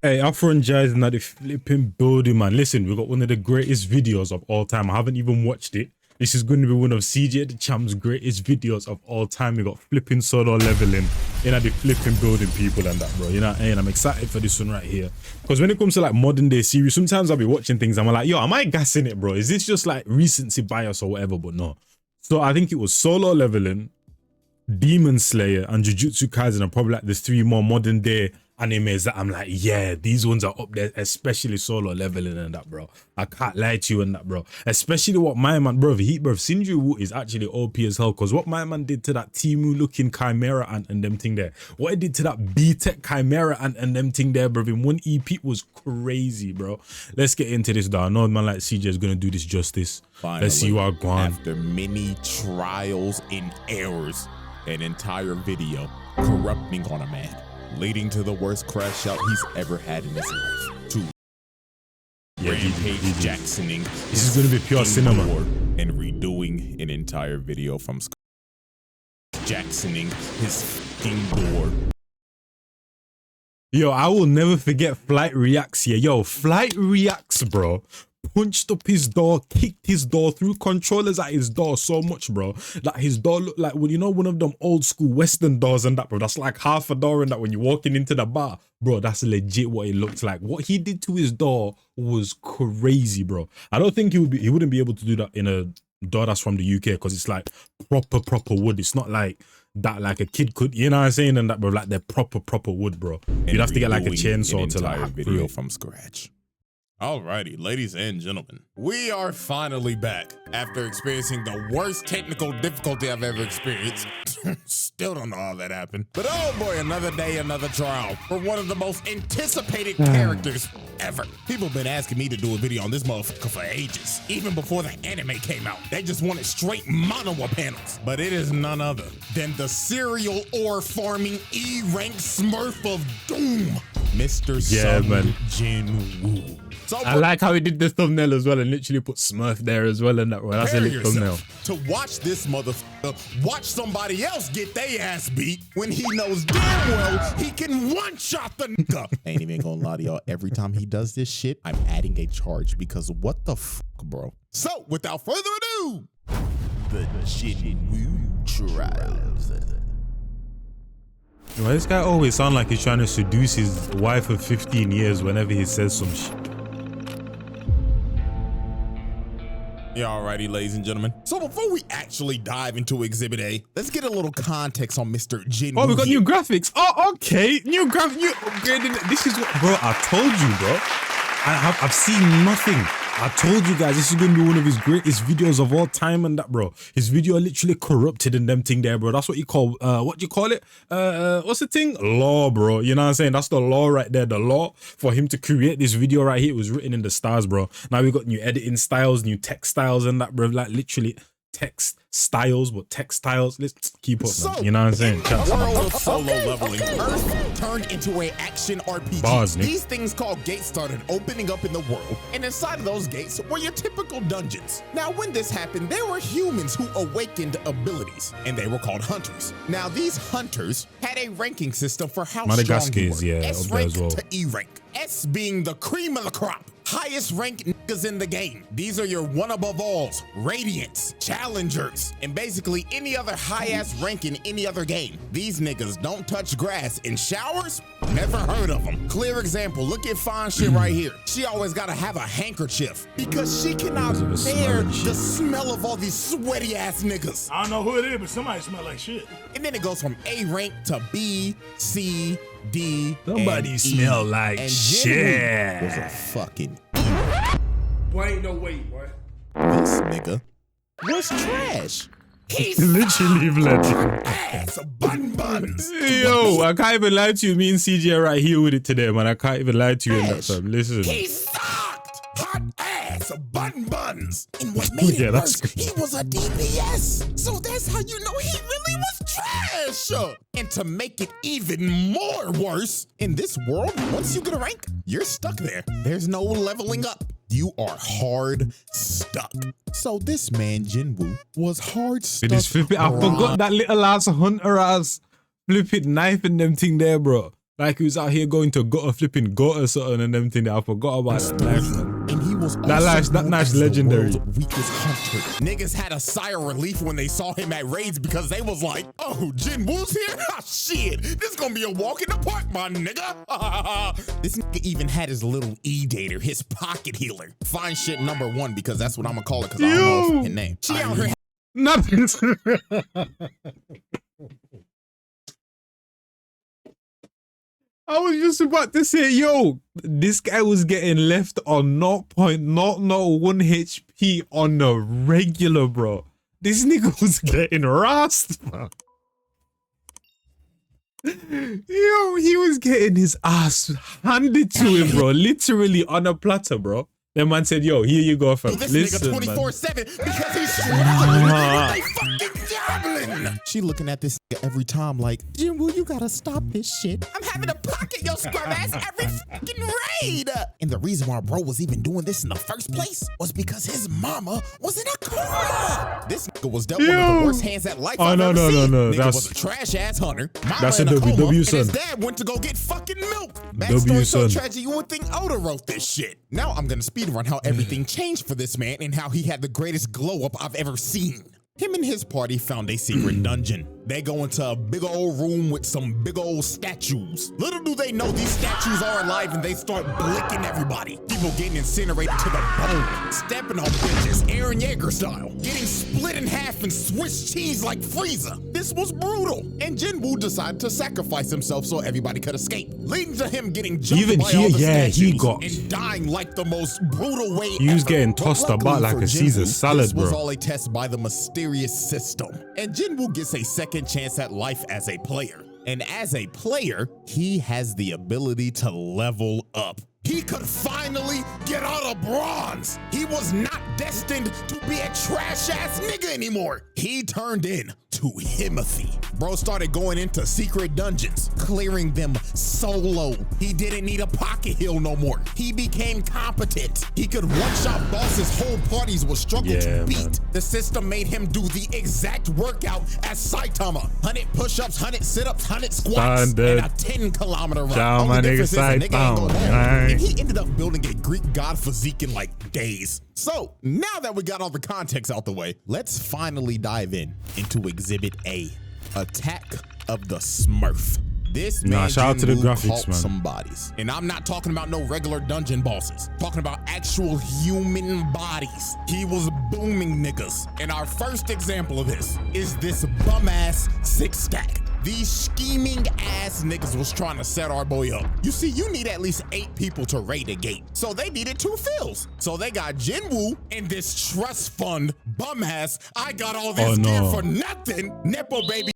Hey, Afro-Jazz in the flipping building, man. Listen, we got one of the greatest videos of all time. I haven't even watched it. This is going to be one of CJ the Champ's greatest videos of all time. We got flipping solo leveling in the flipping building, people and that, bro. You know what I mean? I'm excited for this one right here. Because when it comes to like modern day series, sometimes I'll be watching things and I'm like, yo, am I gassing it, bro? Is this just like recency bias or whatever? But no. So I think it was solo leveling, Demon Slayer, and Jujutsu Kaisen are probably like the three more modern day animes that I'm like, yeah, these ones are up there, especially solo leveling and that, bro. I can't lie to you on that, bro. Especially what my man, bro, JINWOO is actually OP as hell, because what my man did to that Timu looking Chimera and them thing there, what it did to that B-Tech Chimera and them thing there, bro, in one EP was crazy, bro. Let's get into this, though. I know man like CJ is gonna do this justice. Finally, let's see what going on. After many trials and errors, an entire video corrupting on a man, leading to the worst crash out he's ever had in his life. To Rampage Jacksoning. This is gonna be pure cinema. And redoing an entire video from scratch. Jacksoning his fucking door. Yo, I will never forget Flight Reacts here. Yo, Flight Reacts, bro. Punched up his door, kicked his door, threw controllers at his door so much, bro, that his door looked like, well, you know, one of them old school Western doors and that, bro. That's like half a door and that when you're walking into the bar, bro, that's legit what it looked like. What he did to his door was crazy, bro. I don't think he wouldn't be able to do that in a door that's from the UK, because it's like proper wood. It's not like that like a kid could, you know what I'm saying, and that, bro, like they're proper wood, bro. You'd have to get like a chainsaw to like video from scratch. Alrighty, ladies and gentlemen, we are finally back after experiencing the worst technical difficulty I've ever experienced. Still don't know how that happened. But oh boy, another day, another trial for one of the most anticipated characters ever. People have been asking me to do a video on this motherfucker for ages. Even before the anime came out, they just wanted straight monowa panels. But it is none other than the serial ore farming E-rank Smurf of Doom, Mr. JINWOO. So I like how he did the thumbnail as well and literally put Smurf there as well and that, that's a lit thumbnail. To watch this motherfucker watch somebody else get their ass beat when he knows damn well he can one-shot the nigga. Ain't even gonna lie to y'all, every time he does this shit, I'm adding a charge because what the fuck, bro? So without further ado, the JINWOO trials. Well, this guy always sounds like he's trying to seduce his wife of 15 years whenever he says some shit. Yeah, alrighty, ladies and gentlemen. So before we actually dive into Exhibit A, let's get a little context on Mr. JINWOO. Oh, we got new graphics. Oh, okay. New upgrading. This is what, bro, I told you, bro. I've seen nothing. I told you guys this is going to be one of his greatest videos of all time and that, bro. His video literally corrupted and them thing there, bro. That's what you call, what do you call it? What's the thing? Law, bro. You know what I'm saying? That's the law right there. The law for him to create this video right here was written in the stars, bro. Now we got new editing styles, new text styles and that, bro. Like literally text styles, but textiles. Let's keep up, man. You know what I'm saying? World of solo leveling, Earth turned into an action RPG. Bars, these things called gates started opening up in the world, and inside of those gates were your typical dungeons. Now, when this happened, there were humans who awakened abilities, and they were called hunters. Now, these hunters had a ranking system for how strong you were. S rank to E rank. S being the cream of the crop. Highest rank niggas in the game. These are your one above alls, radiants, challengers, and basically any other high-ass rank in any other game. These niggas don't touch grass in showers. Never heard of them. Clear example, look at fine shit right here. She always gotta have a handkerchief because she cannot bear the smell of all these sweaty ass niggas. I don't know who it is, but somebody smell like shit. And then it goes from A rank to B, C, D, somebody and smell E. like and shit. Was a fucking boy, ain't no way, boy. This nigga was trash. He's literally ass buns. Yo, I can't even lie to you. Me and CJ are right here with it today, man. I can't even lie to you in that time. Listen. He sucked hot ass buns. And what made it worse, he was a DPS. So that's how you know he really was trash. And to make it even more worse, in this world, once you get a rank, you're stuck there. There's no leveling up. You are hard stuck. So this man, JINWOO, was hard stuck. I forgot that little ass hunter ass flipping knife and them thing there, bro. Like he was out here going to got a flipping got or something and them thing. I forgot about that life, man. And he was that nice legendary. Weakest hunter. Niggas had a sigh of relief when they saw him at raids because they was like, oh, JINWOO's here? Ah, shit, this gonna be a walk in the park, my nigga. This nigga even had his little E-dater, his pocket healer. Fine shit number 1 because that's what I'm gonna call it because I don't know her fucking name. She out here. Nothing. I was just about to say, yo, this guy was getting left on 0.001 HP on the regular, bro. This nigga was getting rust, bro. Yo, he was getting his ass handed to him, bro. Literally on a platter, bro. That man said, yo, here you go, fam. This listen, nigga 24/7 because he's struggling. They fucking jabbling. She looking at this nigga every time like, JINWOO, you gotta stop this shit. I'm having to pocket your scrub ass every fucking raid. And the reason why bro was even doing this in the first place was because his mama was in a coma. This nigga was dealt with the worst hands at life I've ever seen. Nigga was a trash ass hunter. That's a WW son. And his dad went to go get fucking milk. Backstory so tragic you would think Oda wrote this shit. Now I'm gonna speed run how everything changed for this man and how he had the greatest glow up I've ever seen. Him and his party found a secret dungeon. They go into a big old room with some big old statues. Little do they know these statues are alive and they start blicking everybody. People getting incinerated to the bone, stepping on bitches, Aaron Yeager style, getting split in half and Swiss cheese like Frieza. This was brutal. And JINWOO decided to sacrifice himself so everybody could escape, leading to him getting jumped by all the statues and dying like the most brutal way he was getting tossed about like a Caesar salad, bro. This was all a test by the mysterious system. And JINWOO gets a second chance at life as a player. And as a player, he has the ability to level up. He could finally get out of bronze. He was not destined to be a trash ass nigga anymore. He turned in to Himothy. Bro started going into secret dungeons, clearing them solo. He didn't need a pocket heal no more. He became competent. He could one-shot bosses whole parties would struggle to beat. Man. The system made him do the exact workout as Saitama. 100 push-ups, 100 sit-ups, 100 squats, and a 10-kilometer run. Down, my nigga Saitama. And he ended up building a Greek god physique in like days. So now that we got all the context out the way, let's finally dive into Exhibit A, Attack of the Smurf. This man shout out to the graphics, man. Some bodies. And I'm not talking about no regular dungeon bosses. I'm talking about actual human bodies. He was booming niggas. And our first example of this is this bum-ass 6-stack. These scheming ass niggas was trying to set our boy up. You see, you need at least 8 people to raid a gate. So they needed 2 fills. So they got JINWOO and this trust fund bum ass. I got all this gear for nothing. Nepo baby.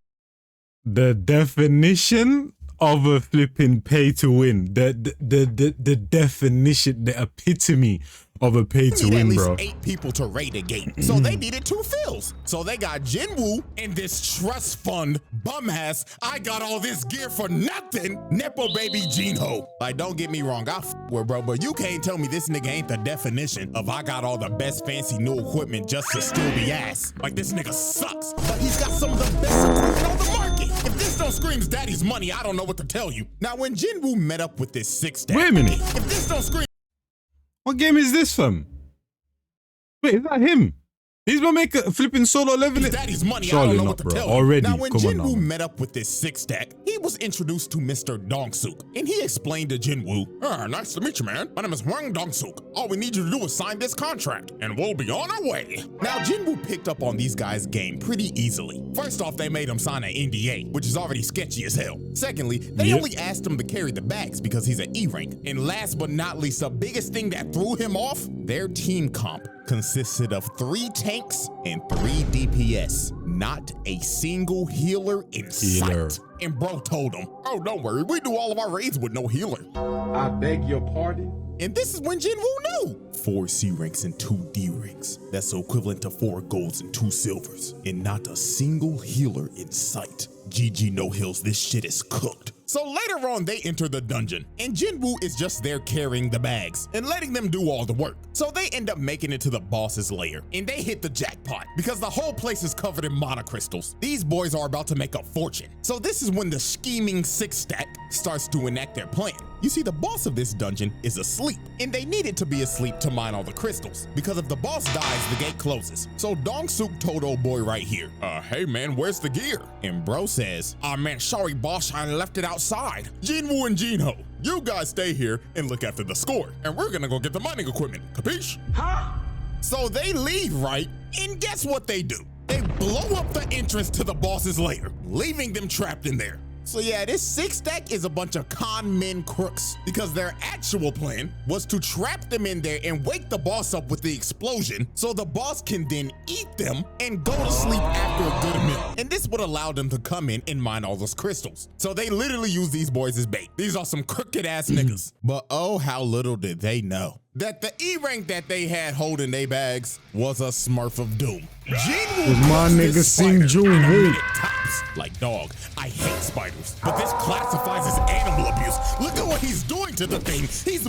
The definition of a flipping pay to win. The definition, the epitome of a pay to win, bro. At least 8 people to raid a gate. So they needed 2 fills. So they got JINWOO and this trust fund bum ass. I got all this gear for nothing. Nepo baby Jinho. Like, don't get me wrong, I f with bro, but you can't tell me this nigga ain't the definition of I got all the best fancy new equipment just to steal the ass. Like, this nigga sucks, but he's got some of the best equipment on the market. If this don't scream daddy's money, I don't know what to tell you. Now, when JINWOO met up with this 6-stack. Wait a minute. If this don't scream. What game is this, fam? Wait, is that him? He's gonna make a flipping solo level. Daddy's money. Surely I don't know not, what to bro. tell you. Already, now, when come on JINWOO now. met up with this 6-stack, he was introduced to Mr. Dongsuk, and he explained to JINWOO, nice to meet you, man. My name is Hwang Dongsuk. All we need you to do is sign this contract, and we'll be on our way. Now, JINWOO picked up on these guys' game pretty easily. First off, they made him sign an NDA, which is already sketchy as hell. Secondly, they only asked him to carry the bags because he's an E rank. And last but not least, the biggest thing that threw him off, their team comp consisted of 3 tanks and 3 DPS. Not a single healer in sight. And bro told him, oh, don't worry, we do all of our raids with no healer. I beg your pardon? And this is when JINWOO knew. 4 C ranks and 2 D ranks. That's equivalent to 4 golds and 2 silvers. And not a single healer in sight. GG no hills, this shit is cooked. So later on, they enter the dungeon, and JINWOO is just there carrying the bags and letting them do all the work. So they end up making it to the boss's lair, and they hit the jackpot because the whole place is covered in monocrystals. These boys are about to make a fortune. So this is when the scheming six stack starts to enact their plan. You see, the boss of this dungeon is asleep, and they needed to be asleep to mine all the crystals, because if the boss dies, the gate closes. So Dong-suk told old boy right here, hey man, where's the gear? And bro says, man, sorry boss, I left it outside. JINWOO and Jinho, you guys stay here and look after the score, and we're gonna go get the mining equipment, capiche? Huh? So they leave, right? And guess what they do? They blow up the entrance to the boss's lair, leaving them trapped in there. So yeah, this six stack is a bunch of con men crooks, because their actual plan was to trap them in there and wake the boss up with the explosion so the boss can then eat them and go to sleep after a good meal. And this would allow them to come in and mine all those crystals. So they literally use these boys as bait. These are some crooked ass niggas. But oh, how little did they know that the E rank that they had holding their bags was a Smurf of Doom. JINWOO my nigga sing JINWOO. Like, dog, I hate spiders, but this classifies as animal abuse. Look at what he's doing to the thing. He's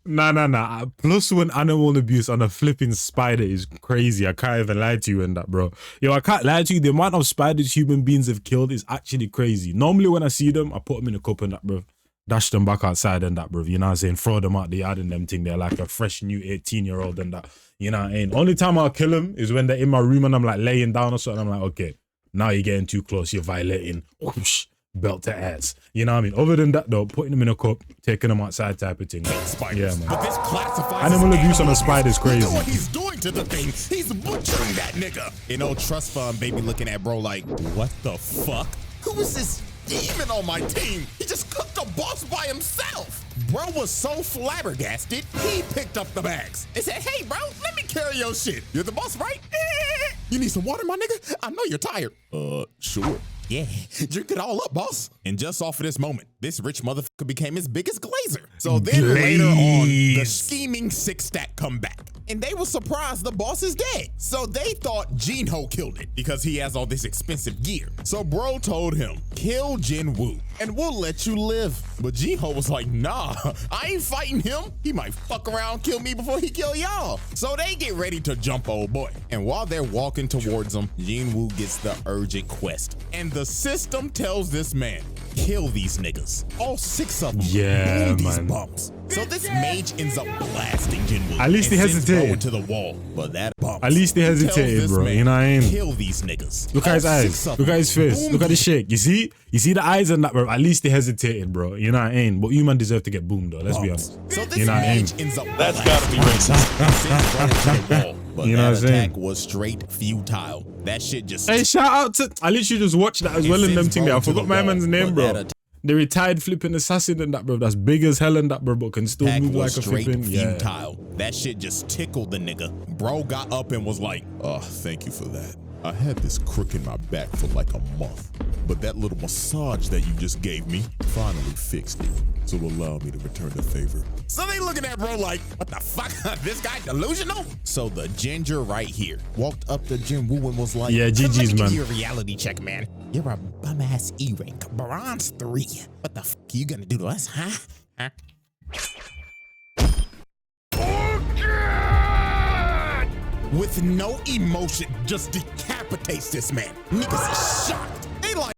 Nah. Plus one animal abuse on a flipping spider is crazy. I can't even lie to you in that, bro. Yo, I can't lie to you. The amount of spiders human beings have killed is actually crazy. Normally when I see them, I put them in a cup and that, bro. Dash them back outside and that, bro. You know what I'm saying? Throw them out the yard and them thing. They're like a fresh new 18-year-old and that. You know what I mean? Only time I'll kill them is when they're in my room and I'm like laying down or something. I'm like, okay, now you're getting too close. You're violating. Whoosh, belt to ass. You know what I mean? Other than that though, putting them in a cup, taking them outside type of thing. Spiders. Yeah, man. But this classifies animal abuse on a spider is crazy. Look at what he's doing to the thing. He's butchering that nigga. You know, trust fund baby looking at bro like, what the fuck? Who is this demon on my team? He just cooked the boss by himself. Bro was so flabbergasted, he picked up the bags and said, hey bro, let me carry your shit. You're the boss, right? You need some water, my nigga? I know you're tired. Sure. Yeah, drink it all up, boss. And just off of this moment, this rich motherfucker became his biggest glazer. So then later on, the scheming six stack come back. And they were surprised the boss is dead. So they thought Jinho killed it because he has all this expensive gear. So bro told him, kill JINWOO and we'll let you live. But Jinho was like, nah, I ain't fighting him. He might fuck around and kill me before he kill y'all. So they get ready to jump old boy. And while they're walking towards him, JINWOO gets the urgent quest. And the system tells this man, kill these niggas. All 6 of them. Yeah, man. These bums. So this mage ends up blasting JINWOO. At least he hesitated. Into the wall, but that bumps. At least he hesitated, bro. You know what I mean? Kill these niggas. Look at his eyes. Look at his face. Look at the shake. You see the eyes and that, bro. At least he hesitated, bro. You know what I mean? But you man deserve to get boomed, though. Let's be honest. So this you know mage ends up. That's gotta be racist. But you know that what I'm saying? attack was straight futile. That shit just. Hey, shout out to. I literally just watched that as well in them thing there. I forgot my man's name, bro. The retired flipping assassin and that, bro. That's big as hell and that, bro, but can still move like a flipping. Futile. That shit just tickled the nigga. Bro got up and was like, oh, thank you for that. I had this crook in my back for like a month, but that little massage that you just gave me finally fixed it. So allow me to return the favor. So they looking at bro like, what the fuck? This guy delusional? So the ginger right here walked up to JINWOO and was like, yeah, GG's, man. Let me give you a reality check, man. You're a bum ass E rank, bronze 3. What the fuck are you gonna do to us, huh? With no emotion, just decapitates this man. Niggas is shocked. They like.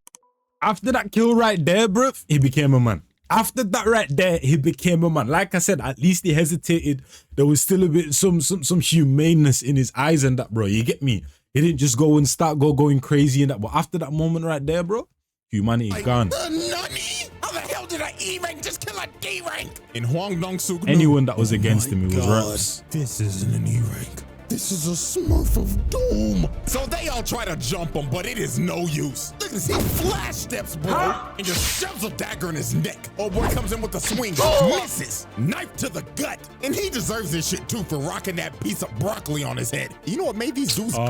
After that kill right there, bro, he became a man. After that right there, he became a man. Like I said, at least he hesitated. There was still a bit some humaneness in his eyes and that, bro. You get me? He didn't just go and start going crazy and that. But after that moment right there, bro, humanity gone. Nani? How the hell did an E rank just kill a D rank? In Hwang Dong-suk. Anyone that was against him, it was raps. This isn't an E rank. This is a Smurf of Doom. So they all try to jump him, but it is no use. Look at this, he flash steps, bro, and just shoves a dagger in his neck. Oh boy comes in with a swing, misses, knife to the gut. And he deserves this shit too for rocking that piece of broccoli on his head. You know what made these dudes? You know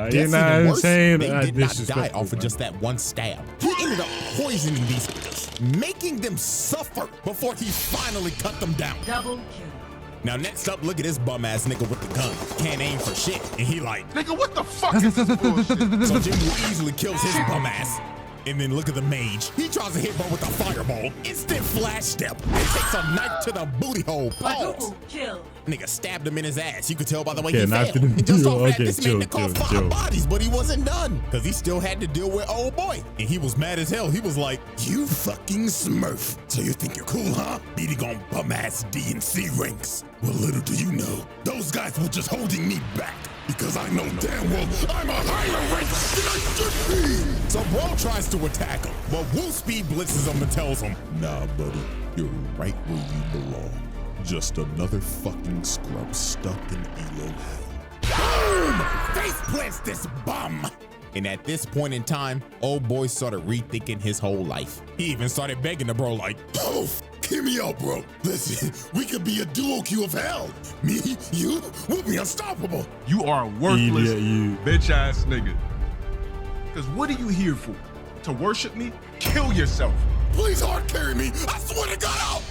what I'm saying? They did not die off of just that one stab. He ended up poisoning these niggas, making them suffer before he finally cut them down. Double kill. Now next up, look at this bum ass nigga with the gun. Can't aim for shit. And he like, Nigga, what the fuck is this bullshit? so JINWOO easily kills his bum ass. And then look at the mage. He tries to hit bro with a fireball. Instant flash step. And takes a knife to the booty hole. Pause. Kill. Nigga stabbed him in his ass. You could tell by the way Okay, he knife fell. to the And just booty hole. off that, Okay, this chill, man caused chill, 5 chill. bodies, but he wasn't done. Because he still had to deal with old boy. And he was mad as hell. He was like, you fucking smurf. So you think you're cool, huh? Beating on bum ass D and C ranks. Well, little do you know, those guys were just holding me back. Because I know damn well I'm a higher rank than I should be. So bro tries to attack him, but Woo speed blitzes him and tells him, nah, buddy, you're right where you belong. Just another fucking scrub stuck in elo hell. Boom! Face plants this bum. And at this point in time, old boy started rethinking his whole life. He even started begging the bro like, "Poof, hear me out, bro. Listen, we could be a duo queue of hell. Me, you, we'll be unstoppable." You are a worthless Idiot, you. bitch ass nigga. Cause what are you here for? To worship me? Kill yourself. Please hard carry me. I swear to God, I'll...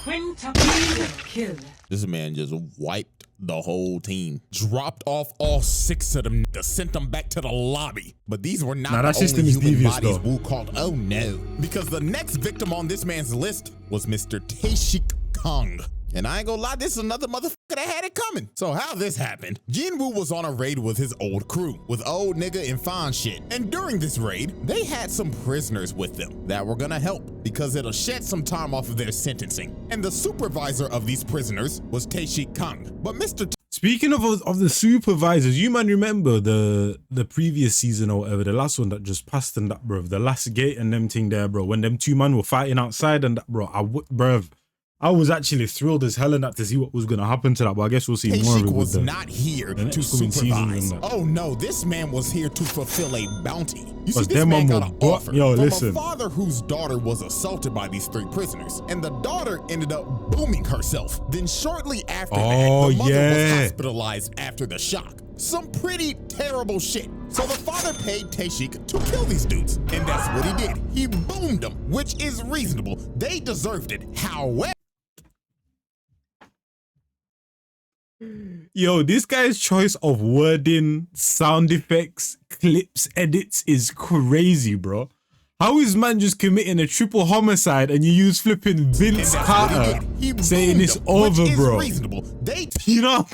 Quintuple kill. This man just wiped the whole team. Dropped off all 6 of them niggas, sent them back to the lobby. But these were not Nah, that the only system is human devious, bodies though. Wu called oh no. Because the next victim on this man's list was Mr. Taeshik Kong. And I ain't gonna lie, this is another motherfucker that had it coming. So how this happened, JINWOO was on a raid with his old crew, with old nigga and fine shit. And during this raid, they had some prisoners with them that were gonna help because it'll shed some time off of their sentencing. And the supervisor of these prisoners was Taeshik Kong. But Mr. Speaking of the supervisors, you man remember the previous season or whatever, the last one that just passed and that, bro, the last gate and them thing there, bro, when them 2 man were fighting outside and that, bro, I was actually thrilled as hell in that to see what was going to happen to that, but I guess we'll see more of it Taeshik with was the not here the to next coming seasons supervise. and that. Oh no, this man was here to fulfill a bounty. You see, Cause this them man man got were an butt- offer yo, from listen. a father whose daughter was assaulted by these 3 prisoners, and the daughter ended up booming herself. Then shortly after Oh, that, the mother yeah. was hospitalized after the shock. Some pretty terrible shit. So the father paid Taeshik to kill these dudes, and that's what he did. He boomed them, which is reasonable. They deserved it. However, Yo, this guy's choice of wording, sound effects, clips, edits is crazy, bro. How is man just committing a triple homicide and you use flipping and Vince that's Carter what he did. He saying boomed it's them, over, which is bro? reasonable. They You know,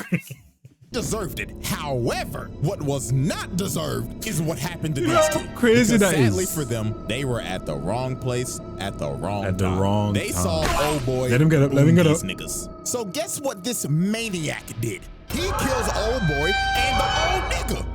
deserved it. However, what was not deserved is what happened to these know two. how crazy Because that is? sadly for them, they were at the wrong place at the wrong At the time. wrong They time. saw old boy. Let him get up, let him boom get these up. niggas. So guess what this maniac did? He kills old boy and the old nigga.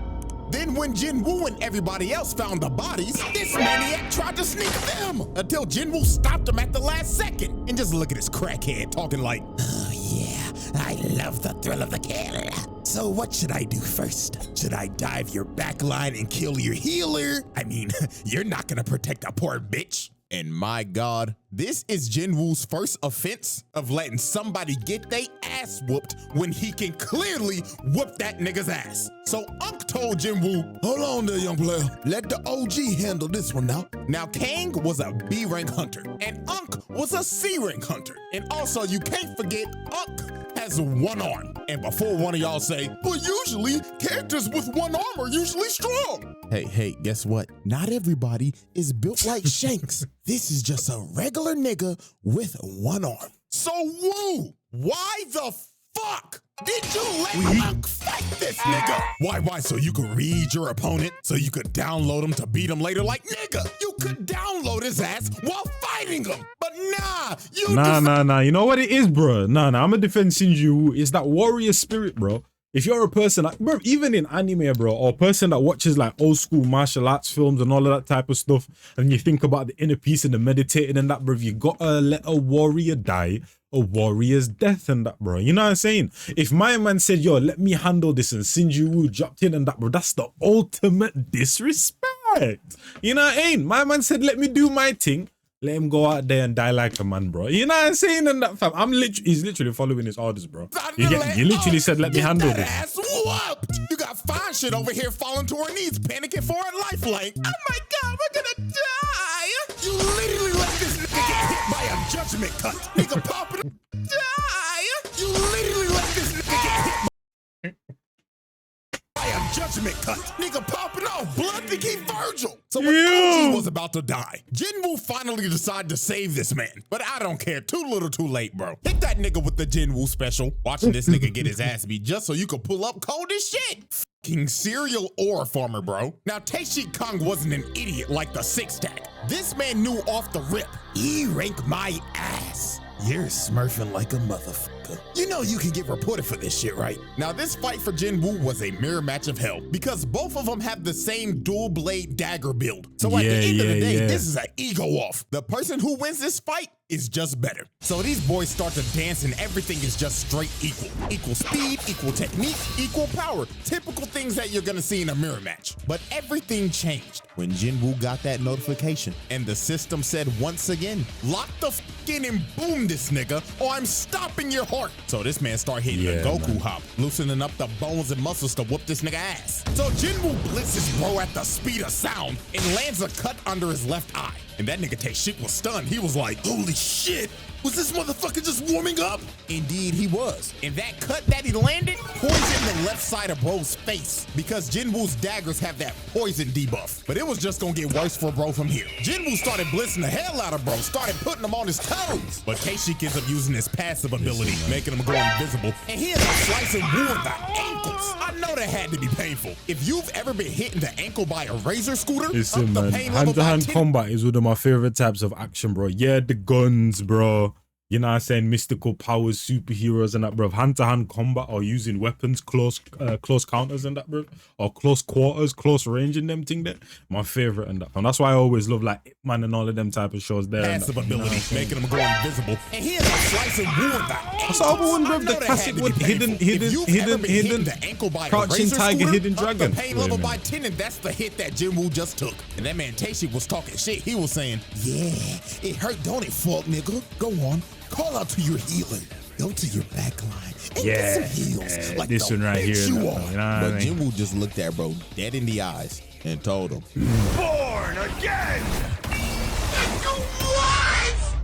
Then when JINWOO and everybody else found the bodies, this maniac tried to sneak them until JINWOO stopped him at the last second. And just look at this crackhead talking like, oh yeah, I love the thrill of the kill. So what should I do first? Should I dive your back line and kill your healer? I mean, you're not gonna protect a poor bitch. And my God, this is JINWOO's first offense of letting somebody get they ass whooped when he can clearly whoop that nigga's ass. So Unk told JINWOO, hold on there, young player. Let the OG handle this one now. Now, Kang was a B rank hunter and Unk was a C rank hunter. And also, you can't forget, Unk has 1 arm. And before one of y'all say, well, usually characters with 1 arm are usually strong. Hey, guess what? Not everybody is built like Shanks. This is just a regular nigga with 1 arm. So Woo, why the fuck did you let Unk fight this nigga? Why? So you could read your opponent, so you could download him to beat him later? Like, nigga, you could download his ass while fighting him. But nah, you nah. You know what it is, bro? Nah. I'm gonna defend Shinju. It's that warrior spirit, bro. If you're a person, like, bro, even in anime, bro, or a person that watches like old school martial arts films and all of that type of stuff, and you think about the inner peace and the meditating and that, bro, you gotta let a warrior die a warrior's death and that, bro. You know what I'm saying? If my man said, yo, let me handle this, and JINWOO dropped in and that, bro, that's the ultimate disrespect. You know what I mean? My man said, let me do my thing. Let him go out there and die like a man, bro. You know what I'm saying? And that, fam, he's literally following his orders, bro. He literally said, let me handle that this. ass whooped. You got fine shit over here falling to her knees, panicking for her lifeline. Oh my God, we're gonna die. You literally let this nigga get hit by a judgment cut. Nigga popping. Die. So when OG was about to die, JINWOO finally decided to save this man. But I don't care. Too little too late, bro. Hit that nigga with the JINWOO special. Watching this nigga get his ass beat just so you could pull up cold as shit. Fucking serial ore farmer, bro. Now, Tae-Shi Kong wasn't an idiot like the six tag. This man knew off the rip. He ranked my ass. You're smurfing like a motherfucker. You know you can get reported for this shit, right? Now, this fight for JINWOO was a mirror match of hell because both of them have the same dual blade dagger build. So at the end of the day, this is an ego off. The person who wins this fight is just better. So these boys start to dance and everything is just straight equal. Equal speed, equal technique, equal power. Typical things that you're gonna see in a mirror match. But everything changed when JINWOO got that notification and the system said once again, lock the f in and boom this nigga or I'm stopping your heart. So this man start hitting the Goku hop, loosening up the bones and muscles to whoop this nigga ass. So JINWOO blitzes bro at the speed of sound and lands a cut under his left eye. And that nigga Tae-Shi was stunned. He was like, holy shit, was this motherfucker just warming up? Indeed he was. And that cut that he landed poisoned the left side of bro's face because JINWOO's daggers have that poison debuff. But it was just gonna get worse for bro from here. JINWOO started blitzing the hell out of bro, started putting him on his toes. But Tae-Shi ends up using his passive ability, making him go invisible. And he ends up slicing Woo in the ankles. I know that had to be painful. If you've ever been hit in the ankle by a razor scooter, listen, man, hand-to-hand combat is one of my favorite types of action, bro. Yeah, the guns, bro. You know what I'm saying? Mystical powers, superheroes and that, bro. Hand-to-hand combat or using weapons, close counters and that, bro. Or close quarters, close range and them thing there. My favorite and that. And that's why I always love like Ip Man and all of them type of shows there. Passive ability, making him go invisible. And he is a slicing Woo in the ankles. That's all one, bro. The classic with hidden, the ankle by crouching tiger, hidden dragon. The pain level by 10, and that's the hit that JINWOO just took. And that man Tae-Shi was talking shit. He was saying, yeah, it hurt, don't it, fuck nigga? Go on. Call out to your healer. Go to your back line and get some heals like this one right here. You are. You know but JINWOO just looked at bro dead in the eyes and told him, born again.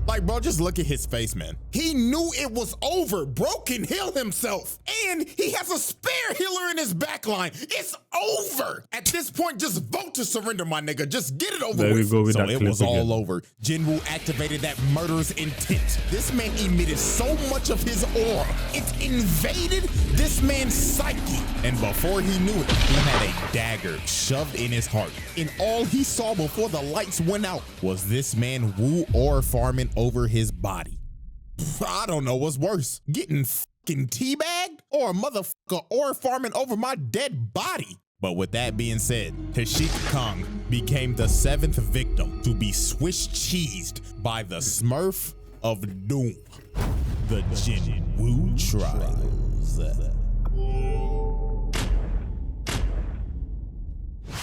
Like, bro, just look at his face, man. He knew it was over. Bro can heal himself. And he has a spare healer in his backline. It's over. At this point, just vote to surrender, my nigga. Just get it over there with. We go with so that it clip was again. all over. JINWOO activated that murderous intent. This man emitted so much of his aura. It invaded this man's psyche. And before he knew it, he had a dagger shoved in his heart. And all he saw before the lights went out was this man Woo aura farming over his body. I don't know what's worse, getting fucking teabagged or a motherfucker aura farming over my dead body. But with that being said, Tae-Shi Kong became the 7th victim to be Swiss cheesed by the Smurf of Doom, the JINWOO trials.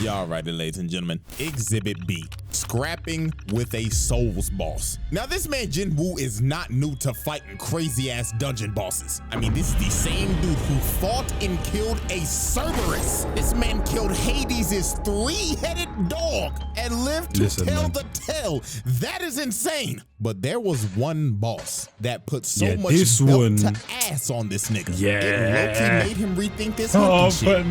Y'all righty, ladies and gentlemen. Exhibit B, scrapping with a Souls boss. Now, this man JINWOO is not new to fighting crazy-ass dungeon bosses. I mean, this is the same dude who fought and killed a Cerberus. This man killed Hades' 3-headed dog and lived to tell the tale. That is insane. But there was one boss that put so much belt to ass on this nigga. It low-key made him rethink this shit.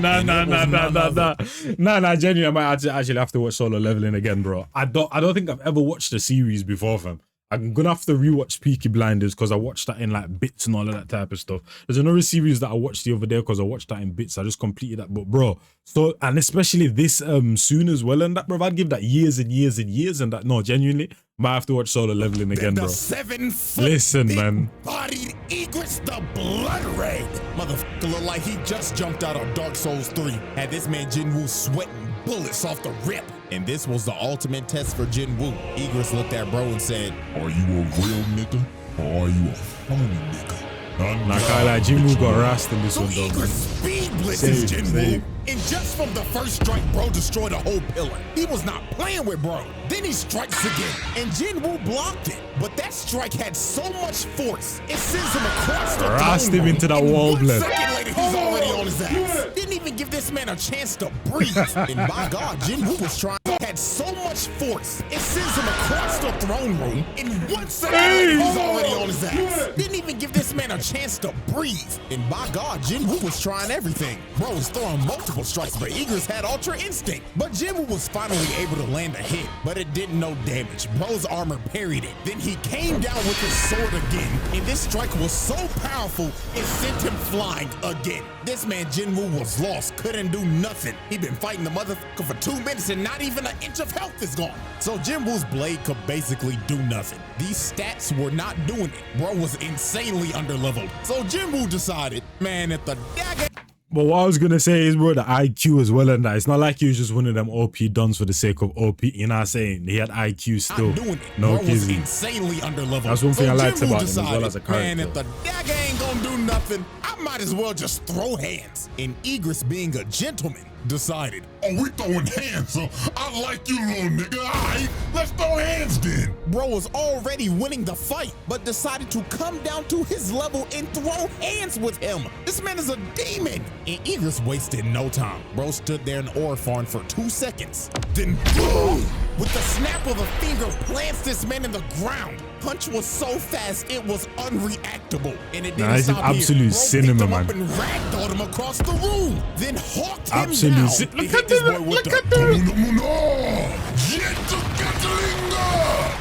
Nah, genuinely, I might actually have to watch Solo Leveling again, bro. I don't think I've ever watched the series before, fam. I'm gonna have to rewatch Peaky Blinders because I watched that in like bits and all of that type of stuff. There's another series that I watched the other day because I watched that in bits. I just completed that, but bro, so and especially this soon as well, and that, bro, I'd give that years and years and years, and that, no, genuinely, might have to watch Solo Leveling again, bro. Listen, man. Bodied egrets, the blood red. Motherfucker look like he just jumped out of Dark Souls 3. Had this man JINWOO sweating bullets off the rip. And this was the ultimate test for JINWOO. Egrets looked at bro and said, are you a real nigga or are you a phony nigga? Nah, kinda like JINWOO got rust in this one though, man. Speed blitzes JINWOO. And just from the first strike, bro destroyed a whole pillar. He was not playing with bro. Then he strikes again, and JINWOO blocked it. But that strike had so much force, it sends him across the Rust him into that wall, blood. 1 second later, he's already on his ass. Didn't even give this man a chance to breathe. And by God, JINWOO was trying. Had had so much force, it sends him across the throne room in 1 second. He's already on his ass. Didn't even give this man a chance to breathe. And by God, JINWOO was trying everything. Bro was throwing multiple strikes, but Egress had Ultra Instinct. But JINWOO was finally able to land a hit, but it did no damage. Bro's armor parried it. Then he came down with his sword again, and this strike was so powerful, it sent him flying again. This man JINWOO was lost, couldn't do nothing. He'd been fighting the motherfucker for 2 minutes and not even an inch of health is gone. So JINWOO's blade could basically do nothing. These stats were not doing it. Bro was insanely underleveled. So JINWOO decided, man, if the dagger... But what I was gonna say is, bro, the IQ as well and that. It's not like he was just one of them OP dons for the sake of OP. You know what I'm saying? He had IQ still. Not doing it. No Bro was kizzy. insanely underleveled. That's one thing I liked JINWOO about him as well decided, as a character. man, if the dagger ain't gonna do nothing, I might as well just throw hands. And Egress, being a gentleman, decided, Oh, we throwing hands, so I like you, little nigga. All right, let's throw hands then. Bro was already winning the fight, but decided to come down to his level and throw hands with him. This man is a demon. And Egress wasted no time. Bro stood there in Orphan for 2 seconds. Then boom! With the snap of a finger, plants this man in the ground. Punch was so fast, it was unreactable. And it didn't He's an stop here. absolute Bro cinema, picked him man. up and ragdolled him across the room. Then hawked him Absolute down. cin- He Look hit at this them, boy with look the at them.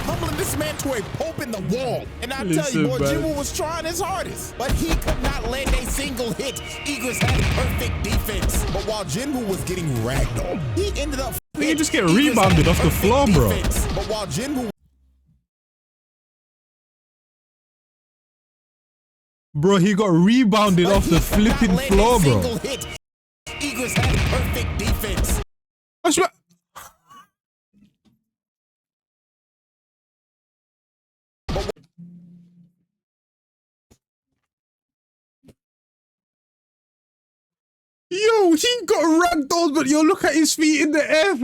humbling this man to a pulp in the wall. And I tell Listen, you, boy, man. JINWOO was trying his hardest, but he could not land a single hit. Egress had perfect defense. But while JINWOO was getting ragdolled, he ended up... He just get Egress rebounded had off the perfect floor, bro. defense. But while JINWOO... Bro, he got rebounded but off he the could not flipping land a floor, bro. single hit. Egress had perfect defense. What's right? Yo, he got ragdolled, but yo, look at his feet in the air.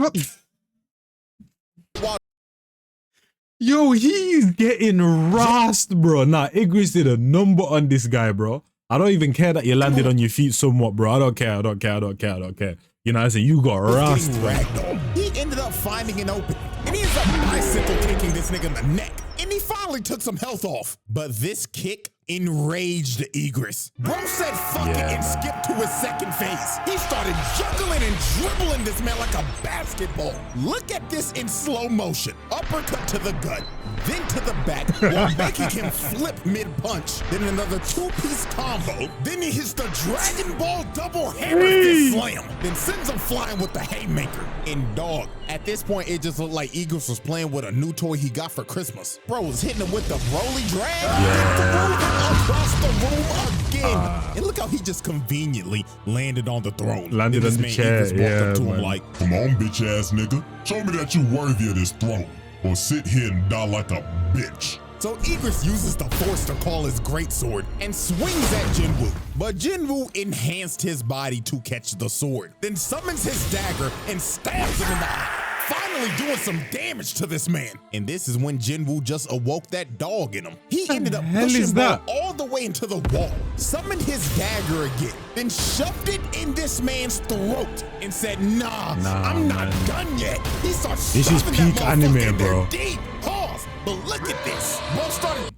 Yo, he's getting rasped, bro. Nah, Egress did a number on this guy, bro. I don't even care that you landed on your feet somewhat, bro. I don't care. You know what I'm saying? You got rasped, bro. Ragdoll. He ended up finding an opening, and he ends up bicycle kicking this nigga in the neck. And he finally took some health off. But this kick enraged Egress. Bro said fuck it and skipped to his second phase. He started juggling and dribbling this man like a basketball. Look at this in slow motion. Uppercut to the gut, then to the back, while making him flip mid-punch. Then another two-piece combo. Then he hits the Dragon Ball double hammer fist slam. Then sends him flying with the haymaker. And dog, at this point, it just looked like Egress was playing with a new toy he got for Christmas. Bro was hitting him with the Broly drag. Then threw him across the room again. And look how he just conveniently landed on the throne. Landed Then on the this chair, Egress walked up to him man. like, Come on, bitch ass nigga. Show me that you worthy of this throne, or sit here and die like a bitch. so Egress uses the force to call his greatsword and swings at JINWOO. But JINWOO enhanced his body to catch the sword, then summons his dagger and stabs him in the eye, finally doing some damage to this man. And this is when JINWOO just awoke that dog in him. He ended up hell pushing is Bro that? all the way into the wall, summoned his dagger again, then shoved it in this man's throat and said, nah, I'm not done yet. He starts This is shoving that peak anime, motherfucker in there bro. deep. Pause. But look at this. Bro started...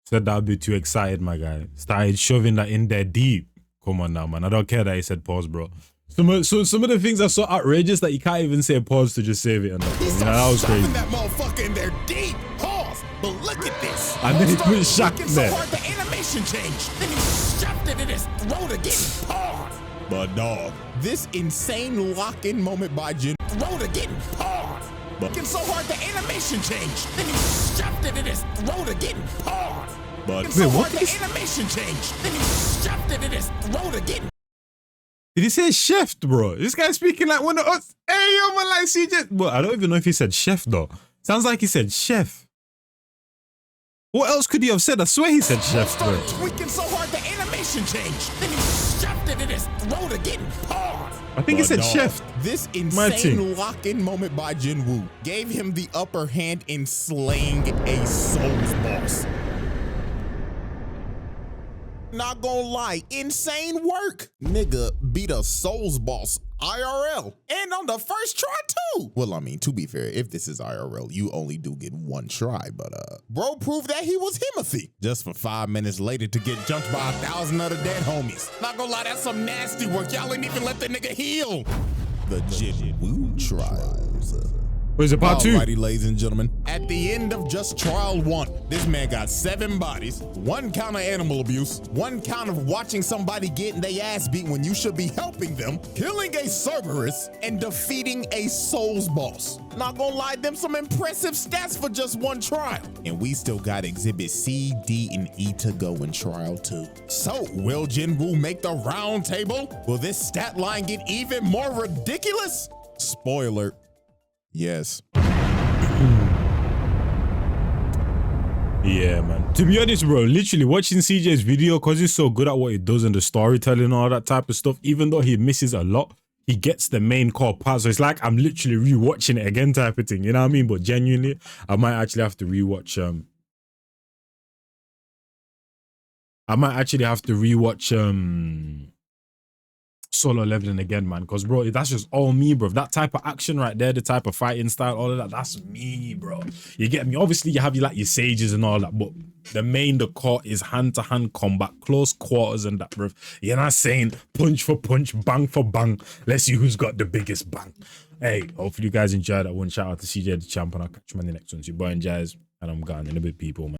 Said that would be too excited, my guy. Started shoving that in there deep. Come on now, man. I don't care that he said pause, bro. Some of the things are so outrageous that you can't even say pause to just save it. And that, He you know, started that was shoving crazy. that motherfucker in there deep. Pause. But look at this. And then he Bro put started Shaq kicking so there. hard the animation changed. Then he shoved it in his throat again. Pause. But dog, this insane lock-in moment by Jin throat again. Pause. But so hard the animation changed. Then he shoved it in his throat again. Pause. But so what hard the animation changed. Then he shoved it in his throat again. Did he say chef, bro? This guy's speaking like one of us. Hey, yo, man, like CJ. Well, I don't even know if he said chef, though. Sounds like he said chef. What else could he have said? I swear he said chef, bro. Started tweaking so hard the animation changed. Then he shoved it in his throat again. Pause. I think he said chef. This My insane team. lock-in moment by JINWOO gave him the upper hand in slaying a Souls boss. Not gonna lie, insane work. Nigga beat a Souls boss IRL and on the first try too. Well, I mean, to be fair, if this is IRL, you only do get one try, but bro proved that he was Himothy just for 5 minutes later to get jumped by 1,000 other dead homies. Not gonna lie, that's some nasty work. Y'all ain't even let the nigga heal. The JINWOO trials. Where's it, part 2? Alrighty, ladies and gentlemen. At the end of just trial 1, this man got 7 bodies, 1 count of animal abuse, 1 count of watching somebody getting their ass beat when you should be helping them, killing a Cerberus, and defeating a Souls boss. Not gonna lie, them some impressive stats for just 1 trial. And we still got exhibit C, D, and E to go in trial 2. So, will JINWOO make the round table? Will this stat line get even more ridiculous? Spoiler. Yes. Yeah, man. To be honest, bro, literally watching CJ's video, because he's so good at what he does and the storytelling and all that type of stuff, even though he misses a lot, he gets the main core part. So it's like I'm literally rewatching it again type of thing. You know what I mean? But genuinely, I might actually have to rewatch Solo Leveling again, man, because bro, that's just all me, bro. That type of action right there, the type of fighting style, all of that, that's me, bro. You get me? Obviously you have your sages and all that, but the core is hand-to-hand combat, close quarters and that, bro. You're not saying punch for punch, bang for bang. Let's see who's got the biggest bang. Hey, hopefully you guys enjoyed that one. Shout out to CJ the champ, and I'll catch you in the next one. It's your boy and Jazz, and I'm gone in a bit, people, man.